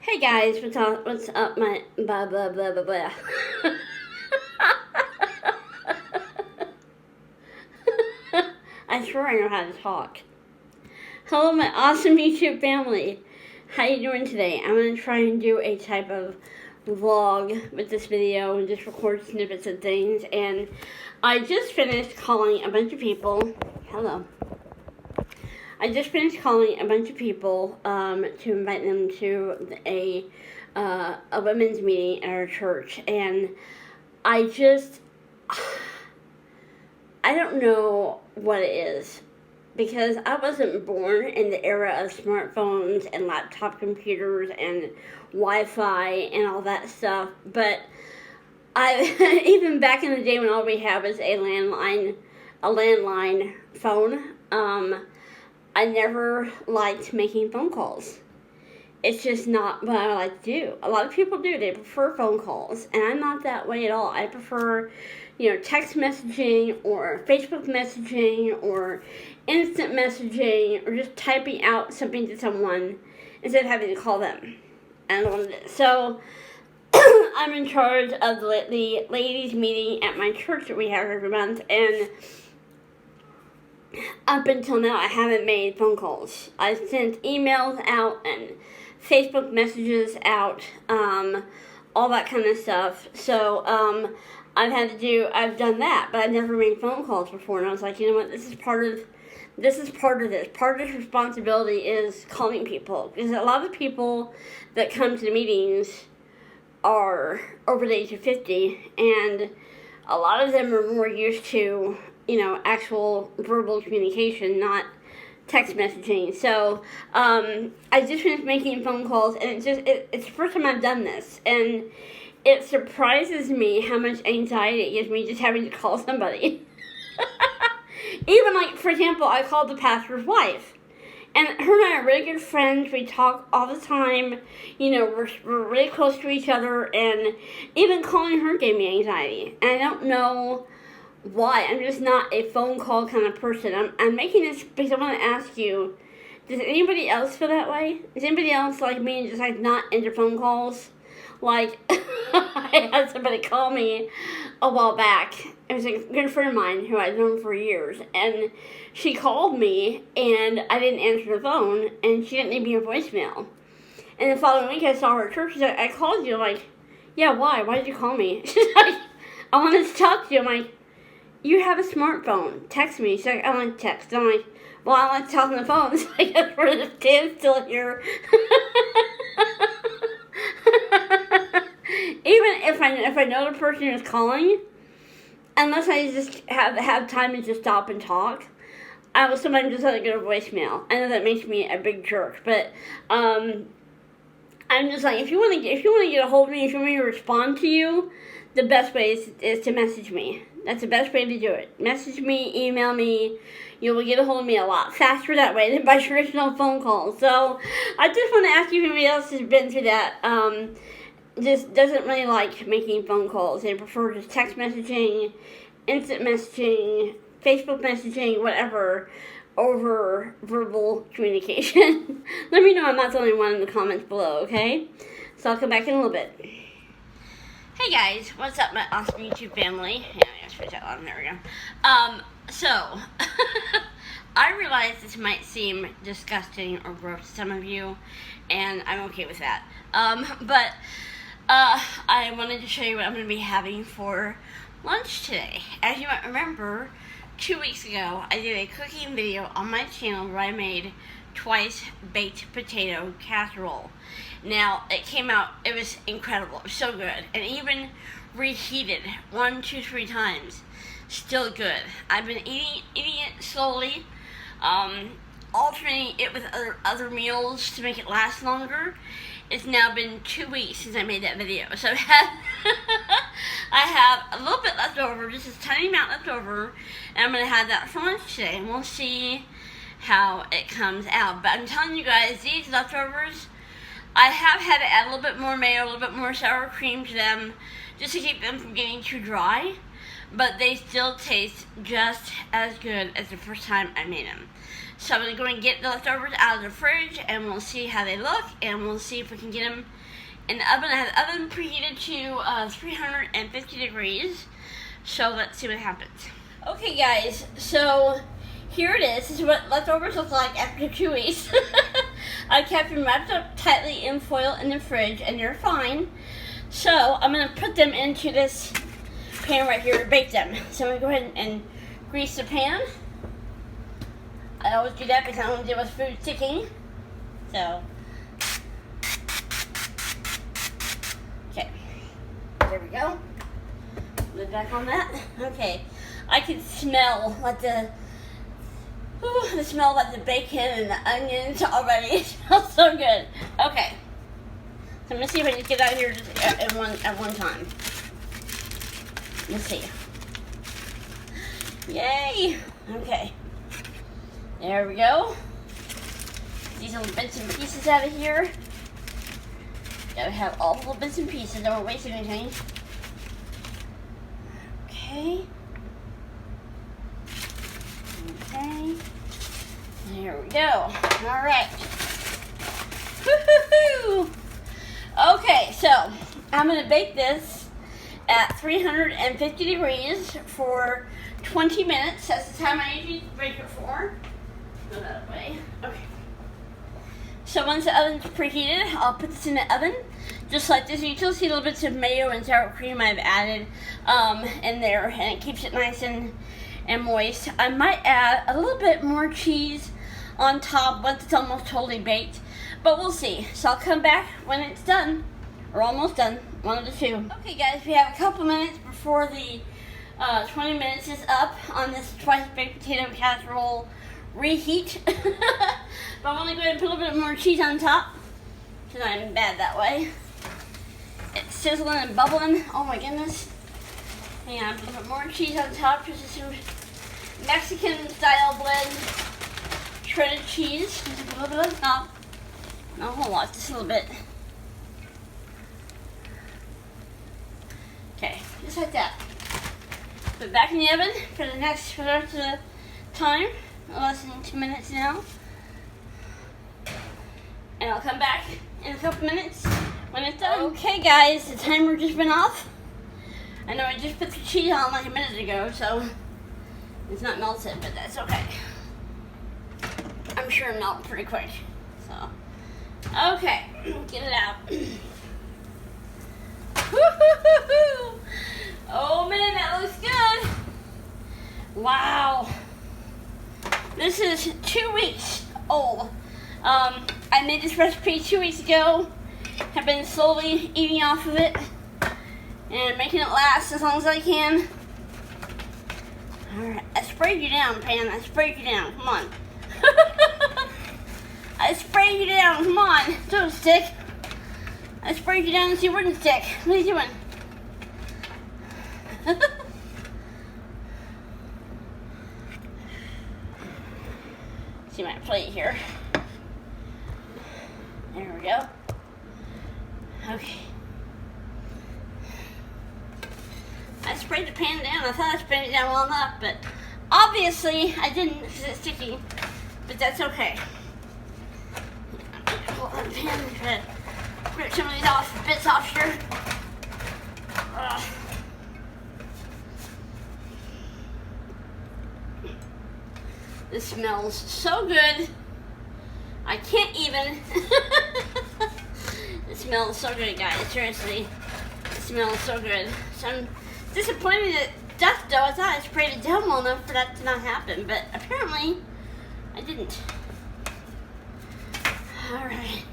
Hey guys, what's up, my blah blah blah blah blah. I swear I know how to talk. Hello, my awesome YouTube family. How you doing today? I'm gonna try and do a type of vlog with this video and just record snippets of things. And I just finished calling a bunch of people. Hello. I just finished calling a bunch of people to invite them to a women's meeting at our church, and I don't know what it is, because I wasn't born in the era of smartphones and laptop computers and Wi-Fi and all that stuff, but I even back in the day when all we had was a landline phone. I never liked making phone calls. It's just not what I like to do. A lot of people do. They prefer phone calls, and I'm not that way at all. I prefer, text messaging or Facebook messaging or instant messaging or just typing out something to someone instead of having to call them. So I'm in charge of the ladies' meeting at my church that we have every month, and up until now, I haven't made phone calls. I've sent emails out and Facebook messages out, all that kind of stuff. So, I've done that, but I've never made phone calls before. And I was like, you know what, this is part of this. Part of this responsibility is calling people. Because a lot of people that come to the meetings are over the age of 50, and a lot of them are more used to actual verbal communication, not text messaging. So, I just finished making phone calls, and it's the first time I've done this, and it surprises me how much anxiety it gives me just having to call somebody. Even, like, for example, I called the pastor's wife, and her and I are really good friends. We talk all the time. We're really close to each other, and even calling her gave me anxiety, and I don't know why. I'm just not a phone call kind of person. I'm making this because I want to ask you, does anybody else feel that way? Is anybody else like me and just like not into phone calls? Like, I had somebody call me a while back. It was a good friend of mine who I'd known for years, and she called me, and I didn't answer the phone, and she didn't leave me a voicemail. And the following week I saw her at church. She's like, I called you. I'm like, yeah, why? Why did you call me? She's like, I wanted to talk to you. I'm like, you have a smartphone. Text me. She's like, I want to text. I'm like, well, I like to talk on the phone. So I guess we're just still here. Even if I know the person is calling, unless I just have time to just stop and talk, I will sometimes just let it go to voicemail. I know that makes me a big jerk, but I'm just like, if you want to get a hold of me, if you want me to respond to you, the best way is to message me. That's the best way to do it. Message me, email me. You will get a hold of me a lot faster that way than by traditional phone calls. So I just want to ask you if anybody else has been through that. Just doesn't really like making phone calls. They prefer just text messaging, instant messaging, Facebook messaging, whatever, over verbal communication. Let me know I'm not the only one in the comments below, okay? So I'll come back in a little bit. Hey guys, what's up, my awesome YouTube family? Yeah, I gotta switch that on. There we go. So I realize this might seem disgusting or gross to some of you, and I'm okay with that. But I wanted to show you what I'm going to be having for lunch today. As you might remember, 2 weeks ago, I did a cooking video on my channel where I made twice baked potato casserole. Now, it came out, it was incredible. It was so good. And even reheated 1, 2, 3 times. Still good. I've been eating it slowly, alternating it with other meals to make it last longer. It's now been 2 weeks since I made that video. So I have a little bit left over, just a tiny amount left over, and I'm going to have that for lunch today. And we'll see how it comes out. But I'm telling you guys, these leftovers, I have had to add a little bit more mayo, a little bit more sour cream to them, just to keep them from getting too dry. But they still taste just as good as the first time I made them. So I'm going to go and get the leftovers out of the fridge, and we'll see how they look, and we'll see if we can get them in the oven. I have the oven preheated to 350 degrees, so let's see what happens. Okay guys, so here it is. This is what leftovers look like after 2 weeks. I kept them wrapped up tightly in foil in the fridge, and they're fine. So I'm going to put them into this pan right here to bake them. So I'm going to go ahead and grease the pan. I always do that because I don't want to deal with food sticking. So, okay, there we go. Lid back on that. Okay, I can smell like the smell like the bacon and the onions already. It smells so good. Okay, so I'm gonna see if I can get out of here just at one time. Let's see. Yay! Okay. There we go. These little bits and pieces out of here. Gotta have all the little bits and pieces. Don't waste anything. Okay. Okay. There we go. Alright. Woo-hoo-hoo! Okay, so I'm going to bake this at 350 degrees for 20 minutes. That's the time I usually bake it for. Go that way. Okay. So once the oven's preheated, I'll put this in the oven, just like this. You can see little bits of mayo and sour cream I've added in there, and it keeps it nice and moist. I might add a little bit more cheese on top once it's almost totally baked, but we'll see. So I'll come back when it's done, or almost done, one of the two. Okay guys, we have a couple minutes before the 20 minutes is up on this twice baked potato casserole reheat. But I'm going to go ahead and put a little bit more cheese on top, because I'm bad that way. It's sizzling and bubbling. Oh my goodness. Hang on, put a little bit more cheese on top, just some Mexican style blend shredded cheese. Just a little bit on top. Not a whole lot, just a little bit. Okay, just like that. Put it back in the oven for the rest of the time. Less than 2 minutes now. And I'll come back in a couple minutes when it's done. Okay guys, the timer just went off. I know I just put the cheese on like a minute ago, so it's not melted, but that's okay. I'm sure it'll melt pretty quick. So, okay, get it out. Woo-hoo-hoo-hoo. Oh man, that looks good. Wow. This is 2 weeks old. I made this recipe 2 weeks ago. Have been slowly eating off of it and making it last as long as I can. Alright, I sprayed you down, Pan. I sprayed you down. Come on. I sprayed you down. Come on. Don't stick. I sprayed you down and see where to stick. What are you doing? See my plate here. There we go. Okay. I sprayed the pan down. I thought I sprayed it down well enough, but obviously I didn't because it's sticky. But that's okay. Hold on, pan. Rip some of these bits off here. This smells so good. I can't even. It smells so good, guys. Seriously. It smells so good. So I'm disappointed at dust dough. I thought I sprayed it down well enough for that to not happen, but apparently I didn't. Alright.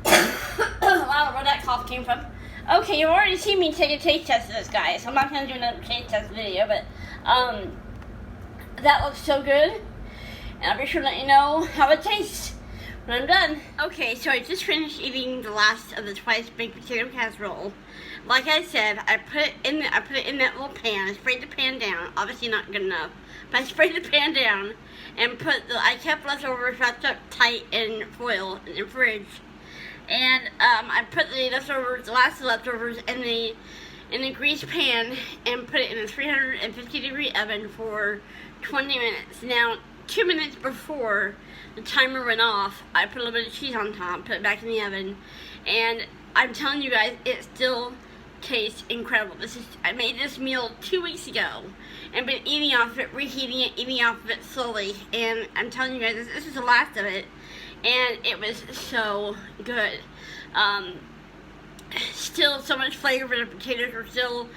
I don't know where that cough came from. Okay, you've already seen me take a taste test of this, guys. I'm not going to do another taste test video, but that looks so good. And I'll be sure to let you know how it tastes when I'm done. Okay, so I just finished eating the last of the twice baked potato casserole. Like I said, I put it in that little pan. I sprayed the pan down. Obviously not good enough, but I sprayed the pan down and I kept leftovers wrapped up tight in foil in the fridge. And I put the last of the leftovers in in a greased pan and put it in a 350-degree oven for 20 minutes. Now, 2 minutes before the timer went off, I put a little bit of cheese on top, put it back in the oven, and I'm telling you guys, it still tastes incredible. I made this meal 2 weeks ago and been eating off it, reheating it, eating off of it slowly, and I'm telling you guys, this is the last of it, and it was so good. Still so much flavor. The potatoes are still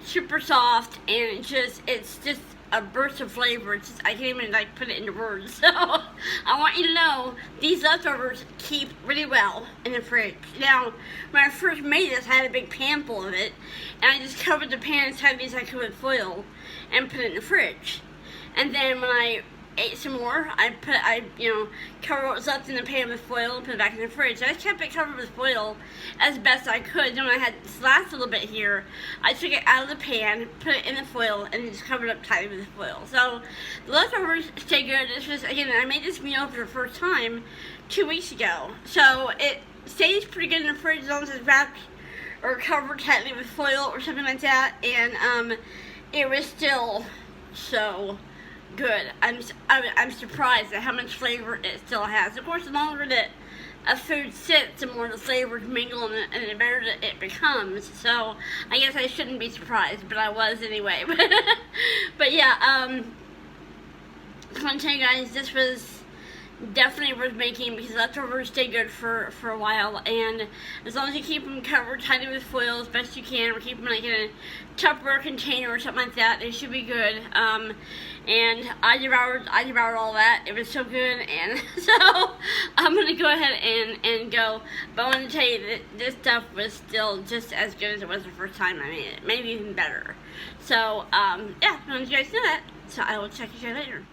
super soft, and it's just a burst of flavor. I can't even put it into words. So I want you to know these leftovers keep really well in the fridge. Now, when I first made this, I had a big pan full of it, and I just covered the pan as tightly as I could with foil and put it in the fridge. And then when I ate some more, I covered what was left in the pan with foil and put it back in the fridge. So I kept it covered with foil as best I could. Then when I had this last little bit here, I took it out of the pan, put it in the foil, and just covered it up tightly with the foil. So the leftovers stay good. It's just, again, I made this meal for the first time 2 weeks ago. So it stays pretty good in the fridge as long as it's wrapped or covered tightly with foil or something like that. And it was still so good. I'm surprised at how much flavor it still has. Of course, the longer that a food sits, the more the flavors mingle and the better that it becomes. So I guess I shouldn't be surprised, but I was anyway. But yeah, I want to tell you guys, this was definitely worth making because leftovers stay good for a while, and as long as you keep them covered tightly with foil as best you can, or keep them in a Tupperware container or something like that, they should be good. And I devoured all that. It was so good, and so I'm gonna go ahead and go. But I want to tell you that this stuff was still just as good as it was the first time I made it, maybe even better. So yeah, I want you guys to know that. So I will check you guys later.